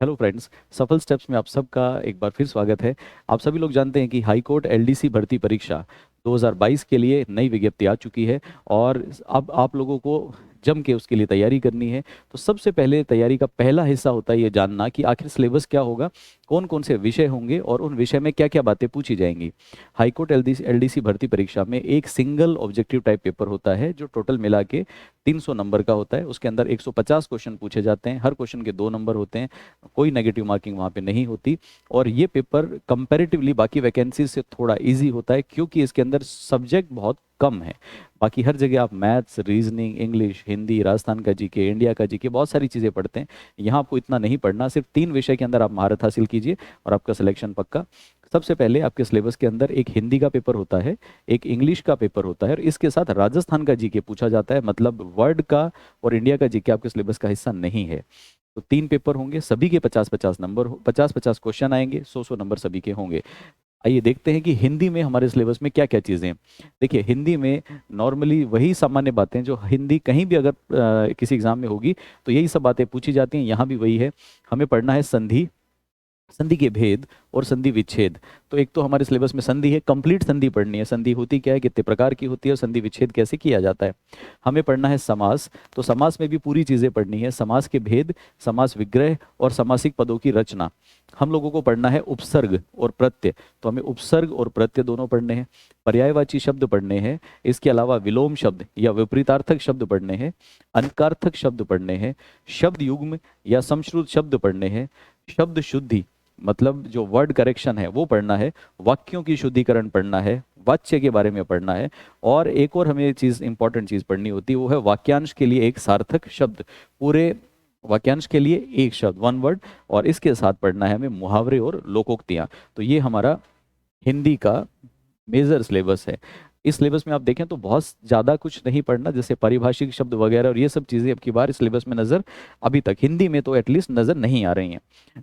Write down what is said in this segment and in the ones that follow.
Hello friends, सफल steps में आप सबका एक बार फिर स्वागत है। आप सभी लोग जानते हैं कि हाई कोर्ट एलडीसी भर्ती परीक्षा 2022 के लिए नई विज्ञप्ति आ चुकी है और अब आप लोगों को जम के उसके लिए तैयारी करनी है। तो सबसे पहले तैयारी का पहला हिस्सा होता है ये जानना कि आखिर सिलेबस क्या होगा, कौन कौन से विषय होंगे और उन विषय में क्या क्या बातें पूछी जाएंगी। हाईकोर्ट एलडीसी भर्ती परीक्षा में एक सिंगल ऑब्जेक्टिव टाइप पेपर होता है जो टोटल मिला के 300 नंबर का होता है। उसके अंदर 150 क्वेश्चन पूछे जाते हैं, हर क्वेश्चन के 2 नंबर होते हैं, कोई नेगेटिव मार्किंग वहाँ पे नहीं होती। और ये पेपर कंपैरेटिवली बाकी वैकेंसी से थोड़ा इजी होता है क्योंकि इसके अंदर सब्जेक्ट बहुत कम है। बाकी हर जगह आप maths, reasoning, English, Hindi, Rajasthan का जीके, इंडिया का जीके, बहुत सारी चीज़ें पढ़ते हैं। यहाँ आपको इतना नहीं पढ़ना, सिर्फ 3 विषय के अंदर आप महारत हासिल कीजिए और आपका सिलेक्शन पक्का। सबसे पहले आपके सिलेबस के अंदर एक हिंदी का पेपर होता है, एक इंग्लिश का पेपर होता है और इसके साथ राजस्थान का जीके पूछा जाता है। मतलब वर्ल्ड का और इंडिया का जीके आपके सिलेबस का हिस्सा नहीं है। तो 3 पेपर होंगे, सभी के 50-50 नंबर, 50-50 क्वेश्चन आएंगे, 100-100 नंबर सभी के होंगे। आइए देखते हैं कि हिंदी में हमारे सिलेबस में क्या क्या चीज़ें हैं। देखिए, हिंदी में नॉर्मली वही सामान्य बातें जो हिंदी कहीं भी अगर किसी एग्जाम में होगी तो यही सब बातें पूछी जाती हैं, यहाँ भी वही है। हमें पढ़ना है संधि, संधि के भेद और संधि विच्छेद। तो एक तो हमारे सिलेबस में संधि है, कंप्लीट संधि पढ़नी है। संधि होती क्या है, कितने प्रकार की होती है और संधि विच्छेद कैसे किया जाता है। हमें पढ़ना है समास, तो समास में भी पूरी चीज़ें पढ़नी है, समास के भेद, समास विग्रह और समासिक पदों की रचना। हम लोगों को पढ़ना है उपसर्ग और प्रत्यय, तो हमें उपसर्ग और प्रत्यय दोनों पढ़ने हैं। पर्यायवाची शब्द पढ़ने हैं, इसके अलावा विलोम शब्द या विपरीतार्थक शब्द पढ़ने हैं, अनर्थक शब्द पढ़ने हैं, शब्द युग्म या समश्रुत शब्द पढ़ने हैं, शब्द शुद्धि मतलब जो वर्ड करेक्शन है वो पढ़ना है, वाक्यों की शुद्धिकरण पढ़ना है, वाच्य के बारे में पढ़ना है। और एक और हमें चीज़ इंपॉर्टेंट चीज़ पढ़नी होती है, वो है वाक्यांश के लिए एक सार्थक शब्द, पूरे वाक्यांश के लिए एक शब्द, वन वर्ड। और इसके साथ पढ़ना है हमें मुहावरे और लोकोक्तियाँ। तो ये हमारा हिंदी का मेजर सिलेबस है। इस सिलेबस में आप देखें तो बहुत ज़्यादा कुछ नहीं पढ़ना, जैसे पारिभाषिक शब्द वगैरह और ये सब चीज़ें अब की बार इस सिलेबस में नज़र, अभी तक हिंदी में तो एटलीस्ट नज़र नहीं आ रही हैं।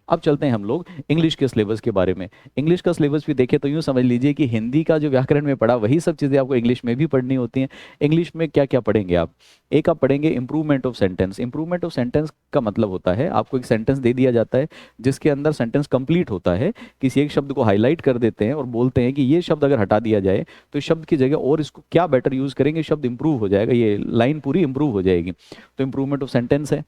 अब चलते हैं हम लोग इंग्लिश के सिलेबस के बारे में। इंग्लिश का सिलेबस भी देखें तो यूँ समझ लीजिए कि हिंदी का जो व्याकरण में पढ़ा वही सब चीज़ें आपको इंग्लिश में भी पढ़नी होती हैं। इंग्लिश में क्या क्या पढ़ेंगे आप, एक आप पढ़ेंगे improvement of sentence. Improvement of sentence का मतलब होता है आपको एक सेंटेंस दे दिया जाता है जिसके अंदर सेंटेंस कंप्लीट होता है, किसी एक शब्द को हाईलाइट कर देते हैं और बोलते हैं कि ये शब्द अगर हटा दिया जाए तो इस शब्द की जगह और इसको क्या बेटर यूज करेंगे, शब्द इंप्रूव हो जाएगा, ये लाइन पूरी इंप्रूव हो जाएगी। तो इंप्रूवमेंट ऑफ सेंटेंस है।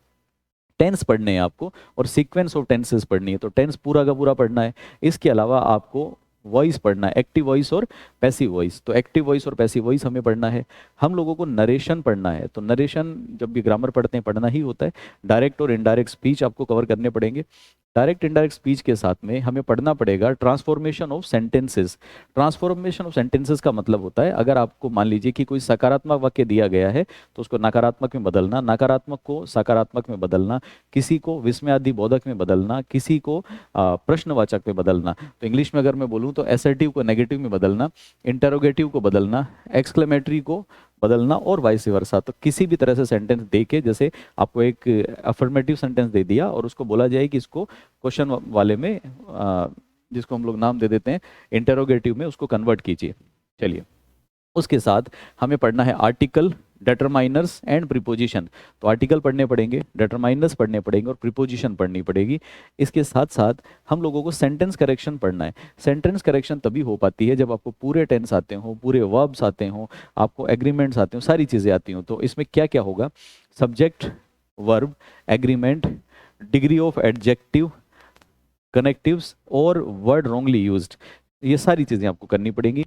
टेंस पढ़ने हैं आपको और सीक्वेंस ऑफ टेंसेस पढ़नी है, तो टेंस पूरा का पूरा पढ़ना है। इसके अलावा आपको वॉइस पढ़ना है, एक्टिव वॉइस और पैसिव वॉइस। तो एक्टिव वॉइस और पैसिव वॉइस हमें पढ़ना है। हम लोगों को नरेशन पढ़ना है, तो नरेशन जब भी ग्रामर पढ़ते हैं पढ़ना ही होता है। डायरेक्ट और इनडायरेक्ट स्पीच आपको कवर करने पड़ेंगे। डायरेक्ट इनडायरेक्ट स्पीच के साथ में हमें पढ़ना पड़ेगा transformation of sentences. Transformation of sentences का मतलब होता है अगर आपको मान लीजिए कि कोई सकारात्मक वाक्य दिया गया है तो उसको नकारात्मक में बदलना, नकारात्मक को सकारात्मक में बदलना, किसी को विस्मयादि बोधक में बदलना, किसी को प्रश्नवाचक में बदलना। तो इंग्लिश में अगर मैं बोलूँ तो एसर्टिव को नेगेटिव में बदलना, इंटरोगेटिव को बदलना, एक्सक्लेमेटरी को बदलना और वाइस वर्सा। तो किसी भी तरह से सेंटेंस दे के, जैसे आपको एक अफर्मेटिव सेंटेंस दे दिया और उसको बोला जाए कि इसको क्वेश्चन वाले में जिसको हम लोग नाम दे देते हैं इंटरोगेटिव में, उसको कन्वर्ट कीजिए। चलिए, उसके साथ हमें पढ़ना है आर्टिकल, डेटरमाइनर्स एंड प्रीपोजिशन। तो आर्टिकल पढ़ने पड़ेंगे, डेटरमाइनर्स पढ़ने पड़ेंगे और प्रीपोजिशन पढ़नी पड़ेगी। इसके साथ साथ हम लोगों को सेंटेंस करेक्शन पढ़ना है। सेंटेंस करेक्शन तभी हो पाती है जब आपको पूरे टेंस आते हों, पूरे वर्ब्स आते हों, आपको एग्रीमेंट्स आते हों, सारी चीज़ें आती हों। तो इसमें क्या क्या होगा, subject, verb, agreement, degree of adjective, connectives और वर्ड रॉन्गली यूज्ड, ये सारी चीज़ें आपको करनी पड़ेंगी।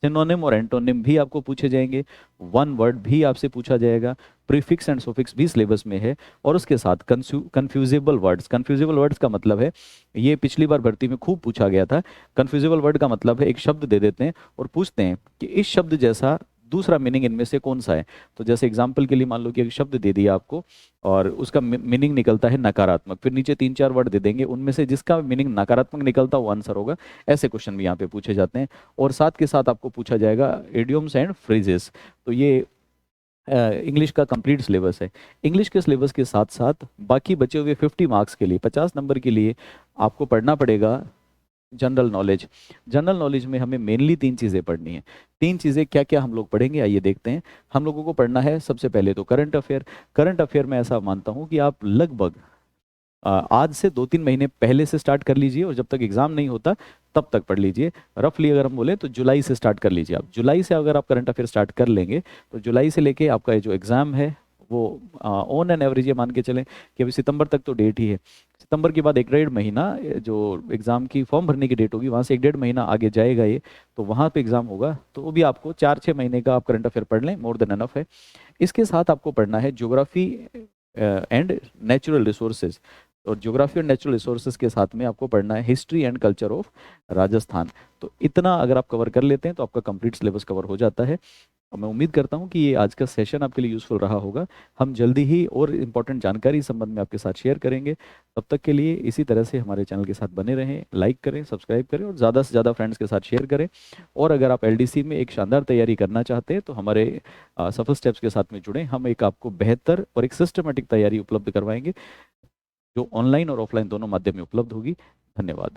सिनोनिम और एंटोनिम भी आपको पूछे जाएंगे, वन वर्ड भी आपसे पूछा जाएगा, प्रीफिक्स एंड सुफिक्स भी सिलेबस में है। और उसके साथ कंफ्यूजेबल वर्ड्स। कंफ्यूजेबल वर्ड्स का मतलब है, ये पिछली बार भर्ती में खूब पूछा गया था। कंफ्यूजेबल वर्ड का मतलब है एक शब्द दे देते हैं और पूछते हैं कि इस शब्द जैसा दूसरा मीनिंग इनमें से कौन सा है। तो जैसे एग्जाम्पल के लिए मान लो कि एक शब्द दे दिया आपको और उसका मीनिंग निकलता है नकारात्मक, फिर नीचे 3-4 वर्ड दे देंगे, उनमें से जिसका मीनिंग नकारात्मक निकलता वो आंसर होगा। ऐसे क्वेश्चन भी यहाँ पे पूछे जाते हैं। और साथ के साथ आपको पूछा जाएगा इडियम्स एंड फ्रेजेस। तो ये इंग्लिश का कंप्लीट सिलेबस है। इंग्लिश के सिलेबस के साथ साथ बाकी बचे हुए 50 मार्क्स के लिए, 50 नंबर के लिए आपको पढ़ना पड़ेगा जनरल नॉलेज। जनरल नॉलेज में हमें मेनली 3 चीज़ें पढ़नी है। 3 चीज़ें क्या क्या हम लोग पढ़ेंगे, आइए देखते हैं। हम लोगों को पढ़ना है सबसे पहले तो करंट अफेयर। करंट अफेयर में ऐसा मानता हूँ कि आप लगभग आज से 2-3 महीने पहले से स्टार्ट कर लीजिए, और जब तक एग्ज़ाम नहीं होता तब तक पढ़ लीजिए। रफली अगर हम बोले तो जुलाई से स्टार्ट कर लीजिए। आप जुलाई से अगर आप करंट अफेयर स्टार्ट कर लेंगे तो जुलाई से लेके आपका ये जो एग्ज़ाम है वो ऑन एन एवरेज ये मान के चलें कि अभी सितंबर तक तो डेट ही है। सितंबर के बाद 1-1.5 महीना जो एग्ज़ाम की फॉर्म भरने की डेट होगी वहाँ से 1-1.5 महीना आगे जाएगा ये, तो वहाँ पे एग्ज़ाम होगा, तो वो भी आपको 4-6 महीने का आप करंट अफेयर पढ़ लें, मोर देन एनफ है। इसके साथ आपको पढ़ना है ज्योग्राफी एंड नेचुरल रिसोर्सेज, और ज्योग्राफी और नेचुरल रिसोर्सेज के साथ में आपको पढ़ना है history and culture of Rajasthan. तो इतना अगर आप कवर कर लेते हैं तो आपका कंप्लीट सिलेबस कवर हो जाता है। और मैं उम्मीद करता हूँ कि ये आज का सेशन आपके लिए यूज़फुल रहा होगा। हम जल्दी ही और इम्पोर्टेंट जानकारी इस संबंध में आपके साथ शेयर करेंगे। तब तक के लिए इसी तरह से हमारे चैनल के साथ बने रहें, लाइक करें, सब्सक्राइब करें और ज़्यादा से ज़्यादा फ्रेंड्स के साथ शेयर करें। और अगर आप एलडीसी में एक शानदार तैयारी करना चाहते हैं तो हमारे सफल स्टेप्स के साथ में जुड़ें। हम एक आपको बेहतर और एक सिस्टमेटिक तैयारी उपलब्ध करवाएंगे जो ऑनलाइन और ऑफलाइन दोनों माध्यम में उपलब्ध होगी। धन्यवाद।